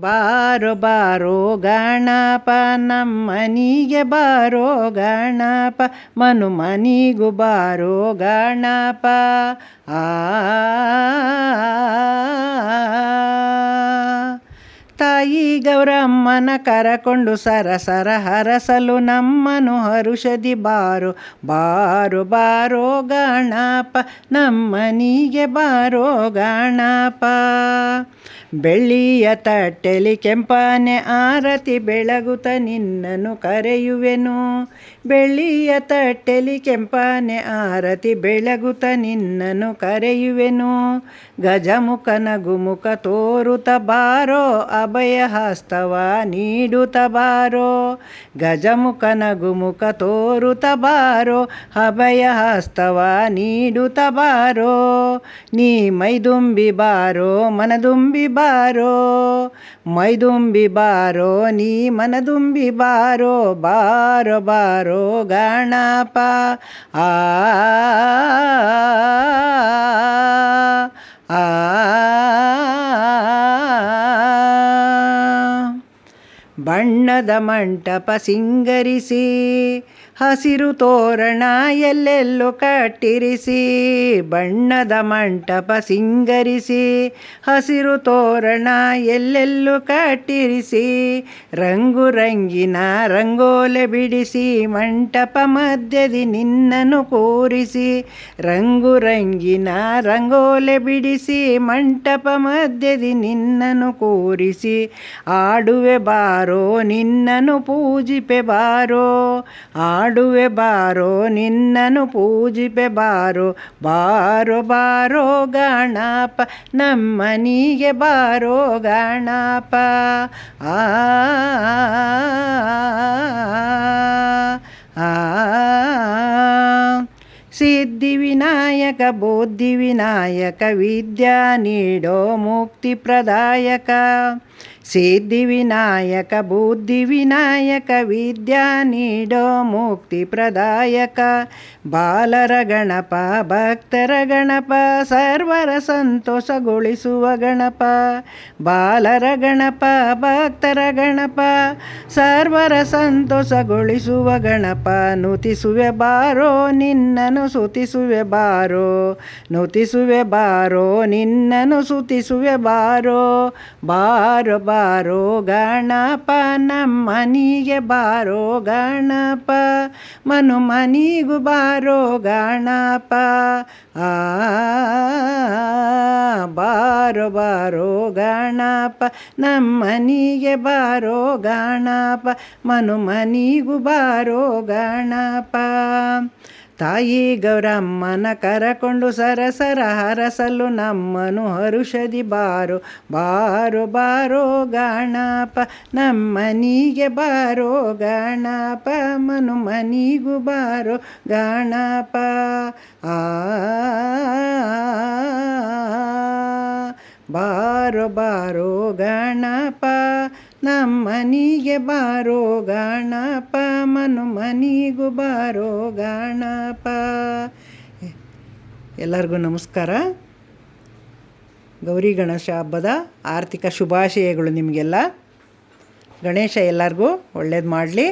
ಬಾರೋ ಬಾರೋ ಗಣಪ ನಮ್ಮನಿಗೆ ಬಾರೋ ಗಣಪ ಮನಿಗೂ ಬಾರೋ ಗಣಪ ಆ ತಾಯಿ ಗೌರಮ್ಮನ ಕರಕೊಂಡು ಸರಸರ ಹರಸಲು ನಮ್ಮನು ಹರುಷದಿ ಬಾರೋ ಬಾರೋ ಬಾರೋ ಗಣಪ ನಮ್ಮನಿಗೆ ಬಾರೋ ಗಣಪ ಬೆಳ್ಳಿಯ ತಟ್ಟೆಲಿ ಕೆಂಪನೆ ಆರತಿ ಬೆಳಗುತ್ತ ನಿನ್ನನು ಕರೆಯುವೆನು ಬೆಳ್ಳಿಯ ತಟ್ಟೆಲಿ ಕೆಂಪನೆ ಆರತಿ ಬೆಳಗುತ್ತ ನಿನ್ನನು ಕರೆಯುವೆನು ಗಜಮುಖ ನಗುಮುಖ ತೋರುತ್ತ ಬಾರೋ ಅಭಯ ಹಸ್ತವ ನೀಡುತ್ತ ಬಾರೋ ಗಜಮುಖ ನಗುಮುಖ ತೋರುತ್ತ ಬಾರೋ ಅಭಯ ಹಸ್ತವ ನೀಡುತ್ತ ಬಾರೋ ನೀ ಮೈದುಂಬಿ ಬಾರೋ ಮನದುಂಬಿ ಬಾರೋ ಮೈದುಂಬಿ ಬಾರೋ ನೀ ಮನದುಂಬಿ ಬಾರೋ ಬಾರೋ ಬಾರೋ ಗಣಪ ಆ ಆ ಬಣ್ಣದ ಮಂಟಪ ಸಿಂಗರಿಸಿ ಹಸಿರು ತೋರಣ ಎಲ್ಲೆಲ್ಲೋ ಕಟ್ಟಿರಿಸಿ ಬಣ್ಣದ ಮಂಟಪ ಸಿಂಗರಿಸಿ ಹಸಿರು ತೋರಣ ಎಲ್ಲೆಲ್ಲೋ ಕಟ್ಟಿರಿಸಿ ರಂಗು ರಂಗಿನ ರಂಗೋಲೆ ಬಿಡಿಸಿ ಮಂಟಪ ಮಧ್ಯದಿ ನಿನ್ನನು ಕೂರಿಸಿ ರಂಗು ರಂಗಿನ ರಂಗೋಲೆ ಬಿಡಿಸಿ ಮಂಟಪ ಮಧ್ಯದಿ ನಿನ್ನನು ಕೂರಿಸಿ ಆಡುವೆ ಬಾರೋ ನಿನ್ನನು ಪೂಜಿಪೆ ಬಾರೋ ಆಡುವೆ ಬಾರೋ ನಿನ್ನನು ಪೂಜಿಪೆ ಬಾರೋ ಬಾರೋ ಬಾರೋ ಗಣಪ ನಮ್ಮನಿಗೆ ಬಾರೋ ಗಣಪ ಆ ಸಿದ್ಧಿ ವಿನಾಯಕ ಬುದ್ಧಿ ವಿನಾಯಕ ವಿದ್ಯಾ ನೀಡೋ ಮುಕ್ತಿ ಪ್ರದಾಯಕ ಸಿದ್ಧಿ ವಿನಾಯಕ ಬುದ್ಧಿ ವಿನಾಯಕ ವಿದ್ಯಾ ನೀಡೋ ಮುಕ್ತಿ ಪ್ರದಾಯಕ ಬಾಲರ ಗಣಪ ಭಕ್ತರ ಗಣಪ ಸರ್ವರ ಸಂತೋಷಗೊಳಿಸುವ ಗಣಪ ಬಾಲರ ಗಣಪ ಭಕ್ತರ ಗಣಪ ಸರ್ವರ ಸಂತೋಷಗೊಳಿಸುವ ಗಣಪ ನುತಿಸುವೆ ಬಾರೋ ನಿನ್ನನು ಸ್ತುತಿಸುವೆ ಬಾರೋ ನುತಿಸುವೆ ಬಾರೋ ನಿನ್ನನು ಸ್ತುತಿಸುವೆ ಬಾರೋ ಬಾರೋ ಬಾರೋ ಗಣಪ ನಮ್ಮನಿಗೆ ಬಾರೋ ಗಣಪ ಮನಿಗೂ ಬಾರೋ ಗಣಪ ಆ ಬಾರೋ ಬಾರೋ ಗಣಪ ನಮ್ಮನಿಗೆ ಬಾರೋ ಗಣಪ ಮನಿಗೂ ಬಾರೋ ಗಣಪ ತಾಯಿ ಗೌರಮ್ಮನ ಕರಕೊಂಡು ಸರಸರ ಹರಸಲು ನಮ್ಮನು ಹರುಷದಿ ಬಾರೋ ಬಾರೋ ಬಾರೋ ಗಣಪ ನಮ್ಮನಿಗೆ ಬಾರೋ ಗಣಪ ಮನಿಗೂ ಬಾರೋ ಗಣಪ ಆ ಬಾರೋ ಬಾರೋ ಗಣಪ ನಮ್ಮನಿಗೆ ಬಾರೋ ಗಣಪ ಮನಿಗೂ ಬಾರೋ ಗಣಪ. ಎಲ್ಲರಿಗೂ ನಮಸ್ಕಾರ. ಗೌರಿ ಗಣೇಶ ಹಬ್ಬದ ಆರ್ಥಿಕ ಶುಭಾಶಯಗಳು ನಿಮಗೆಲ್ಲ. ಗಣೇಶ ಎಲ್ಲರಿಗೂ ಒಳ್ಳೇದು ಮಾಡಲಿ.